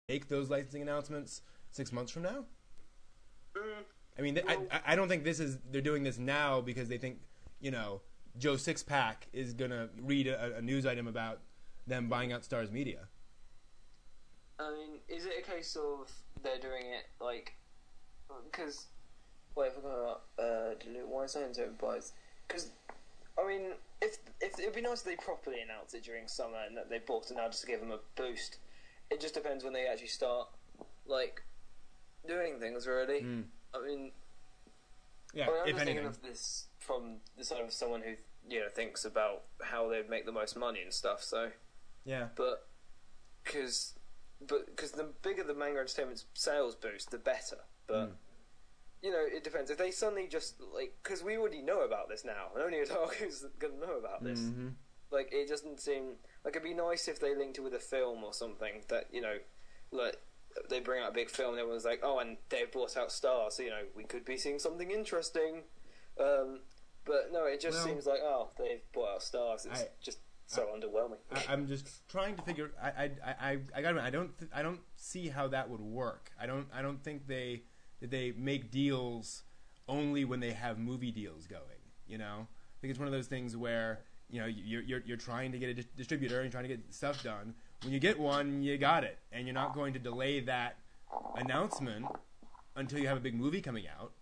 make those licensing announcements 6 months from now? I mean, Well, I don't think they're doing this now because they think, Joe Sixpack is going to read a news item about them buying out Starz Media. I mean, is it a case of they're doing it like because wait, I forgot about Weinstein buys because I mean, if it would be nice if they properly announced it during summer and that they bought it now just to give them a boost. It just depends when they actually start like doing things. Really, I mean, Yeah, I mean, I'm if just thinking anything. of this from the side of someone who thinks about how they'd make the most money and stuff. So, Yeah. but because the bigger the Manga Entertainment's sales boost, the better. But it depends. If they suddenly just because we already know about this now, and only Otaku's gonna know about this. Mm-hmm. Like it doesn't seem like it'd be nice if they linked it with a film or something that like they bring out a big film and everyone's like, oh, and they've brought out stars, so we could be seeing something interesting. But no, it just seems like they've brought out stars. It's just so underwhelming. I'm just trying to figure. I got. I don't see how that would work. I don't think they make deals only when they have movie deals going. I think it's one of those things where you're trying to get a distributor and trying to get stuff done. When you get one, you got it, and you're not going to delay that announcement until you have a big movie coming out.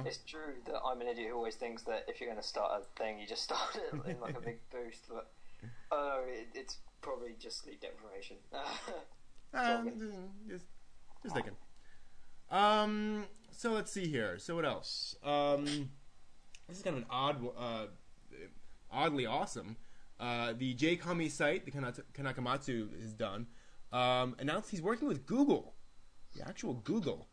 It's true that I'm an idiot who always thinks that if you're going to start a thing, you just start it in like a big boost. But it's probably just sleep deprivation. Just thinking. So let's see here. So what else? This is kind of an oddly awesome. The J-Comi site, the Akamatsu has done, announced he's working with Google, the actual Google.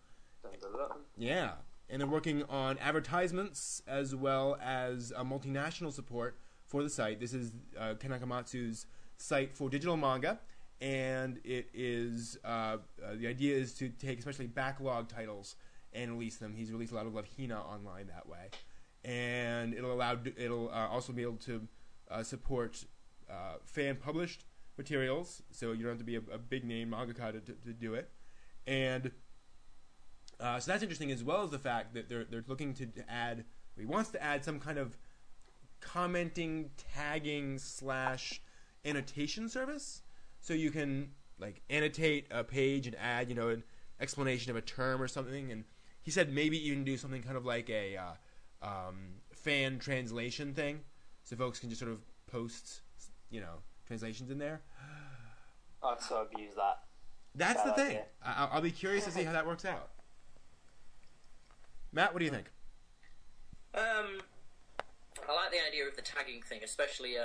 Yeah, and they're working on advertisements as well as multinational support for the site. This is Akamatsu's site for digital manga, and it is the idea is to take especially backlog titles and release them. He's released a lot of Love Hina online that way, and it'll also be able to support fan-published materials, so you don't have to be a big-name mangaka to do it. And so that's interesting, as well as the fact that they're looking to add, he wants to add some kind of commenting, tagging / annotation service, so you can annotate a page and add an explanation of a term or something. And he said maybe even do something kind of like a fan translation thing, so folks can just sort of post, translations in there. I'd so abuse that. That's the thing. I'll be curious to see how that works out. Matt, what do you think? I like the idea of the tagging thing, especially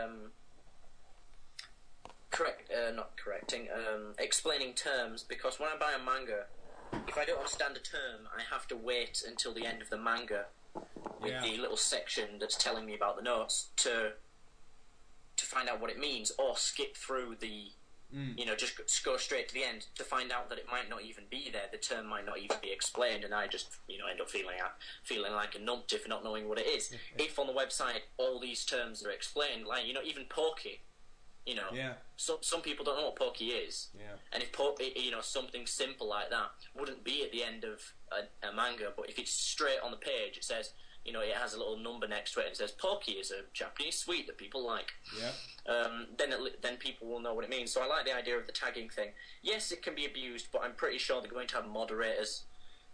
explaining terms, because when I buy a manga, if I don't understand a term, I have to wait until the end of the manga with the little section that's telling me about the notes to find out what it means, or skip through the just go straight to the end to find out that it might not even be there, the term might not even be explained, and I just end up feeling like a numpty for not knowing what it is. If on the website all these terms are explained, like even Pockie, some people don't know what Pockie is, and if something simple like that wouldn't be at the end of a manga, but if it's straight on the page, it says, it has a little number next to it and says Pockie is a Japanese sweet that people like. Then people will know what it means. So I like the idea of the tagging thing. Yes, it can be abused, but I'm pretty sure they're going to have moderators.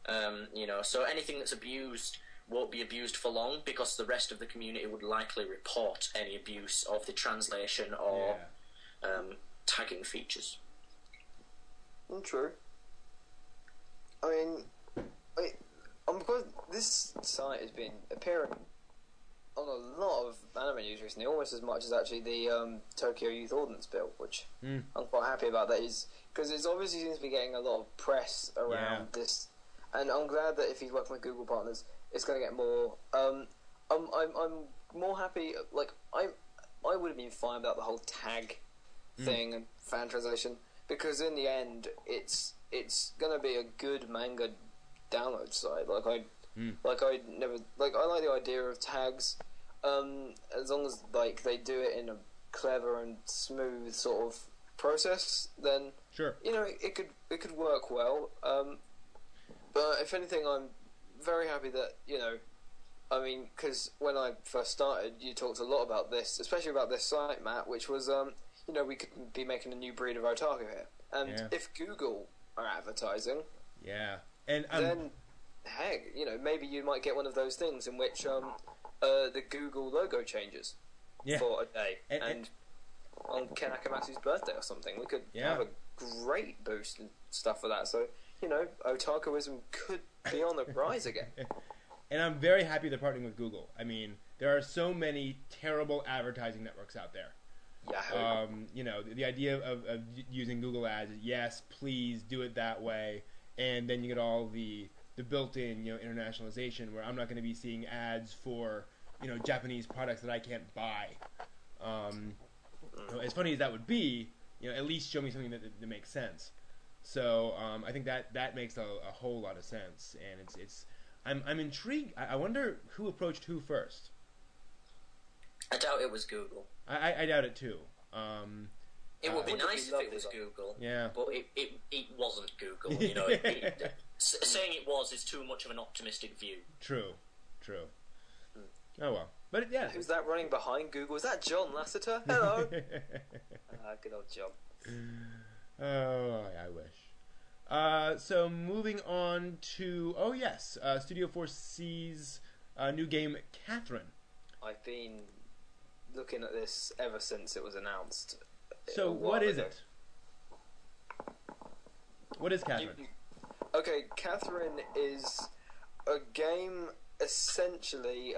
So anything that's abused won't be abused for long, because the rest of the community would likely report any abuse of the translation or tagging features. True. I mean, because this site has been appearing on a lot of anime news recently, almost as much as actually the Tokyo Youth Ordinance Bill, which I'm quite happy about. That is because it obviously seems to be getting a lot of press around this, and I'm glad that if he's working with Google partners, it's going to get more. I'm more happy. Like I would have been fine about the whole tag thing and fan translation, because in the end, it's going to be a good manga download site. I like the idea of tags, as long as they do it in a clever and smooth sort of process, then Sure. You know, it could work well. But if anything, I'm very happy that, you know, I mean, because when I first started, you talked a lot about this, especially about this site, Matt, which was, you know, we could be making a new breed of otaku here. And if Google are advertising, and then, heck, you know, maybe you might get one of those things in which the Google logo changes for a day. And on Ken Akamatsu's birthday or something, we could have a great boost and stuff for that. So, you know, otakuism could be on the rise again. And I'm very happy they're partnering with Google. I mean, there are so many terrible advertising networks out there. You know, the idea of using Google Ads is, yes, please do it that way. And then you get all the built-in, you know, internationalization where I'm not going to be seeing ads for, you know, Japanese products that I can't buy. You know, as funny as that would be, you know, at least show me something that makes sense. So I think that makes a whole lot of sense, and it's I'm intrigued. I wonder who approached who first. I doubt it was Google. I doubt it too. It would be nice if it was Google. Yeah, but it wasn't Google. You know, saying it was is too much of an optimistic view. True. Oh well, but yeah. Who's that running behind Google? Is that John Lasseter? Hello. Good old John. Oh, I wish. So moving on to Studio 4C's new game, Catherine. I've been looking at this ever since it was announced. So what is it? What is Catherine? Okay, Catherine is a game essentially.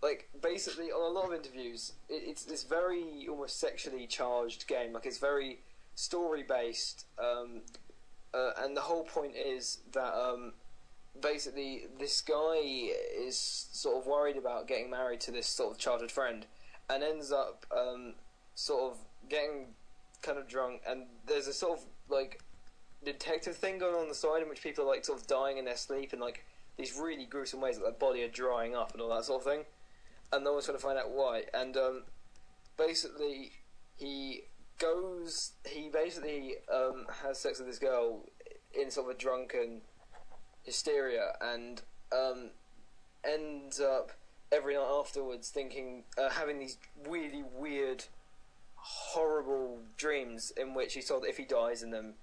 Like, basically, on a lot of interviews, it's this very almost sexually charged game. Like, it's very story-based, and the whole point is that, basically, this guy is sort of worried about getting married to this sort of childhood friend, and ends up, sort of getting kind of drunk, and there's a sort of, like, detective thing going on the side in which people are, like, sort of dying in their sleep in, like, these really gruesome ways that their body are drying up and all that sort of thing. And no one's trying to find out why. And basically, he basically has sex with this girl in sort of a drunken hysteria, and ends up every night afterwards thinking, having these really weird, horrible dreams in which he's told that if he dies in them,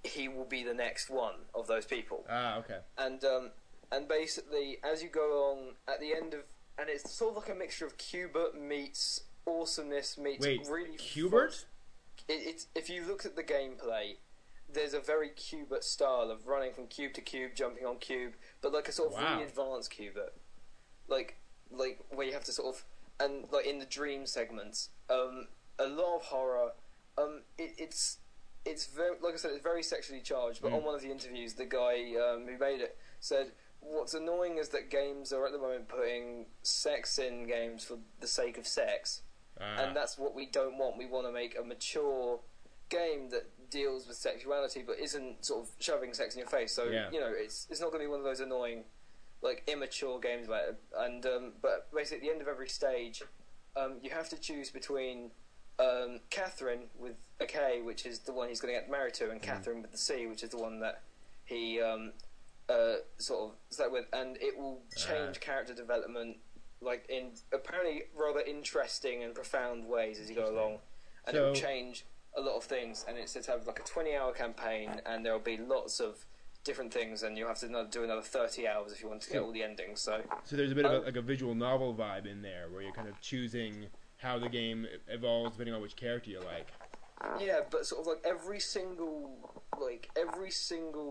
he will be the next one of those people. Ah, okay. And basically, as you go along, at the end of... And it's sort of like a mixture of Cubert meets awesomeness meets really... Cubert? It's if you look at the gameplay, there's a very Cubert style of running from cube to cube, jumping on cube, but like a sort of really advanced Cubert. Like where you have to sort of... And like in the dream segments, a lot of horror. It's very... Like I said, it's very sexually charged, but on one of the interviews, the guy who made it said... What's annoying is that games are at the moment putting sex in games for the sake of sex, and that's what we don't want. We want to make a mature game that deals with sexuality but isn't sort of shoving sex in your face. So you know, it's not going to be one of those annoying, like immature games about it. And but basically, at the end of every stage, you have to choose between Catherine with a K, which is the one he's going to get married to, and Catherine with the C, which is the one that he sort of stuck with, and it will change character development like in apparently rather interesting and profound ways as you go along, and it will change a lot of things. And it's to have like a 20-hour campaign, and there will be lots of different things, and you'll have to do another 30 hours if you want to get all the endings. So there's a bit of like a visual novel vibe in there, where you're kind of choosing how the game evolves depending on which character you like. Yeah, but sort of like every single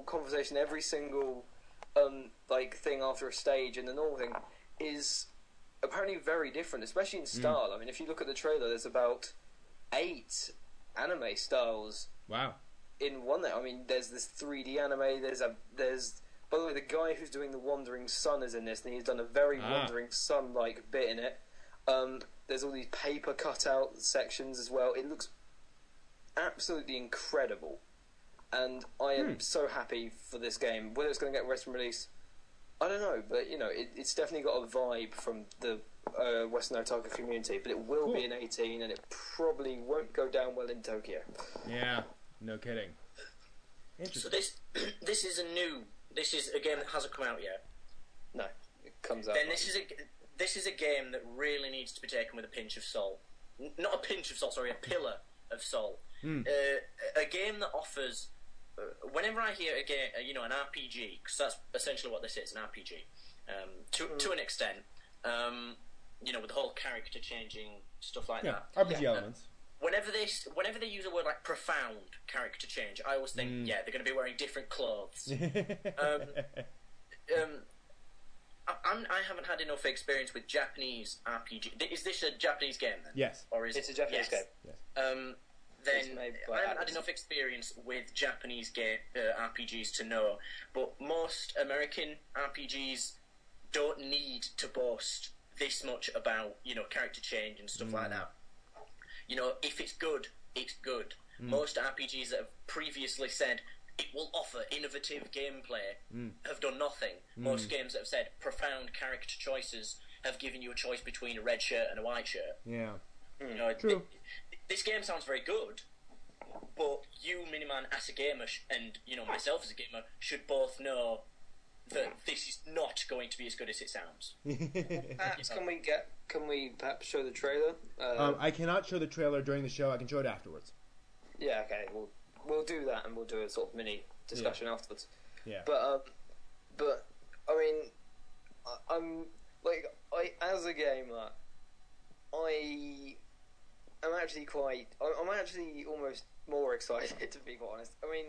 conversation, every single like thing after a stage in the normal thing is apparently very different, especially in style. I mean, if you look at the trailer, there's about 8 anime styles. Wow. In one there, I mean, there's this 3D anime. There's by the way, the guy who's doing the Wandering Sun is in this, and he's done a very Wandering Sun-like bit in it. There's all these paper cutout sections as well. It looks absolutely incredible, and I am so happy for this game. Whether it's going to get Western release, I don't know, but you know, it's definitely got a vibe from the Western Otaku community, but it will be in 18, and it probably won't go down well in Tokyo. Yeah, no kidding. Interesting. So this is a game that hasn't come out yet. No, it comes out. Then this is a game that really needs to be taken with a pinch of salt. Not a pinch of salt, sorry, a pillar of salt. A game that offers. Whenever I hear a game, an RPG, because that's essentially what this is, an RPG, to an extent, with the whole character changing stuff like that. RPG elements. Whenever they use a word like profound character change, I always think, they're going to be wearing different clothes. I haven't had enough experience with Japanese RPG. Is this a Japanese game then? Yes. Or is It's a Japanese game. Yes. Then I haven't had enough experience with Japanese RPGs to know, but most American RPGs don't need to boast this much about character change and stuff like that. If it's good, it's good. Most RPGs that have previously said it will offer innovative gameplay have done nothing. Most games that have said profound character choices have given you a choice between a red shirt and a white shirt. Yeah. True. This game sounds very good, but you, Miniman, as a gamer, and myself as a gamer, should both know that this is not going to be as good as it sounds. Perhaps can we perhaps show the trailer? I cannot show the trailer during the show. I can show it afterwards. Yeah, okay. We'll do that, and we'll do a sort of mini discussion afterwards. Yeah. But I mean, I'm like, as a gamer, I'm actually almost more excited, to be quite honest. I mean,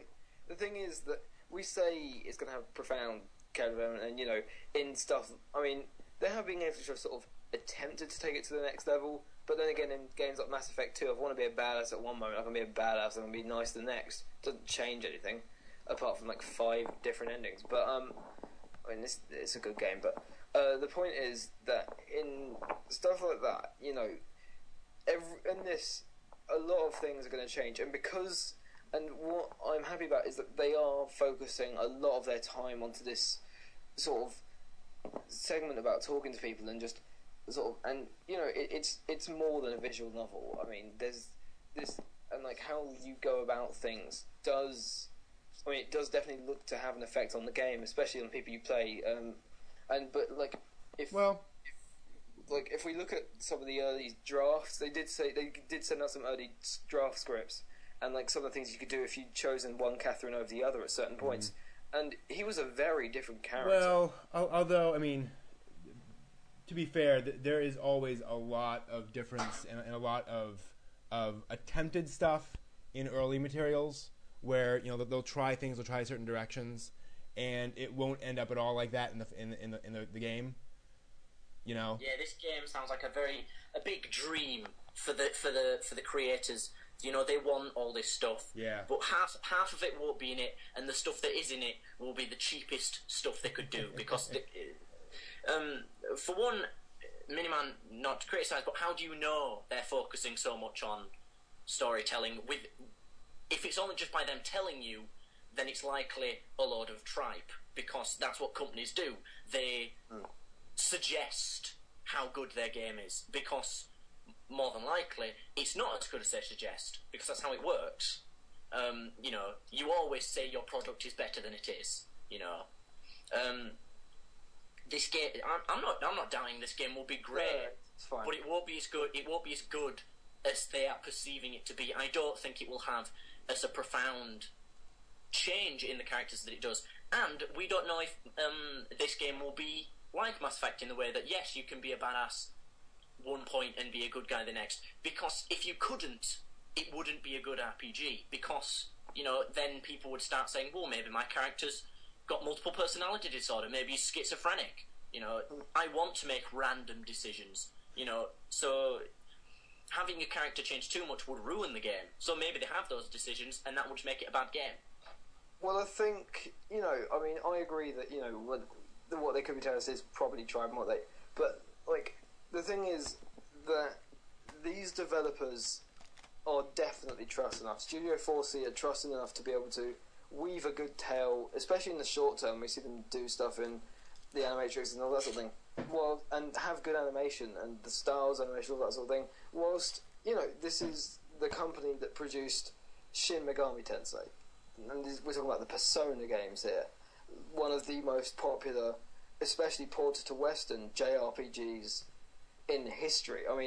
the thing is that we say it's going to have profound character development, and in stuff. I mean, they have been able to sort of attempted to take it to the next level, but then again, in games like Mass Effect 2, I want to be a badass at one moment, I can be a badass, and I can be nice the next. It doesn't change anything, apart from like 5 different endings. But I mean, it's a good game. But the point is that in stuff like that, in this, a lot of things are going to change, and what I'm happy about is that they are focusing a lot of their time onto this sort of segment about talking to people and just sort of, and it's more than a visual novel. I mean, there's this, and like how you go about things it does definitely look to have an effect on the game, especially on the people you play. If we look at some of the early drafts, they did send out some early draft scripts, and like some of the things you could do if you'd chosen one Catherine over the other at certain points. And he was a very different character. Well, although, I mean, to be fair, there is always a lot of difference and a lot of attempted stuff in early materials where they'll try things, they'll try certain directions, and it won't end up at all like that in the game. Yeah, this game sounds like a big dream for the creators. They want all this stuff. Yeah. But half of it won't be in it, and the stuff that is in it will be the cheapest stuff they could do. Because, for one, Miniman, not to criticise, but how do you know they're focusing so much on storytelling? If it's only just by them telling you, then it's likely a load of tripe, because that's what companies do. They suggest how good their game is, because more than likely it's not as good as they suggest, because that's how it works. You always say your product is better than it is. This game, I'm not doubting this game will be great, it's fine. but it won't be as good. It won't be as good as they are perceiving it to be. I don't think it will have as a profound change in the characters that it does, and we don't know if this game will be like Mass Effect in the way that, yes, you can be a badass one point and be a good guy the next, because if you couldn't, it wouldn't be a good RPG, because then people would start saying, well, maybe my character's got multiple personality disorder, maybe he's schizophrenic. I want to make random decisions, so having a character change too much would ruin the game. So maybe they have those decisions, and that would make it a bad game. Well, I think I agree that what they could be telling us is probably tried more. But like, the thing is that these developers are definitely trusted enough. Studio 4C are trusted enough to be able to weave a good tale, especially in the short term. We see them do stuff in the Animatrix and all that sort of thing. Well, and have good animation and the styles animation, all that sort of thing. Whilst this is the company that produced Shin Megami Tensei. and we're talking about the Persona games here, one of the most popular, especially ported to Western JRPGs in history. I mean,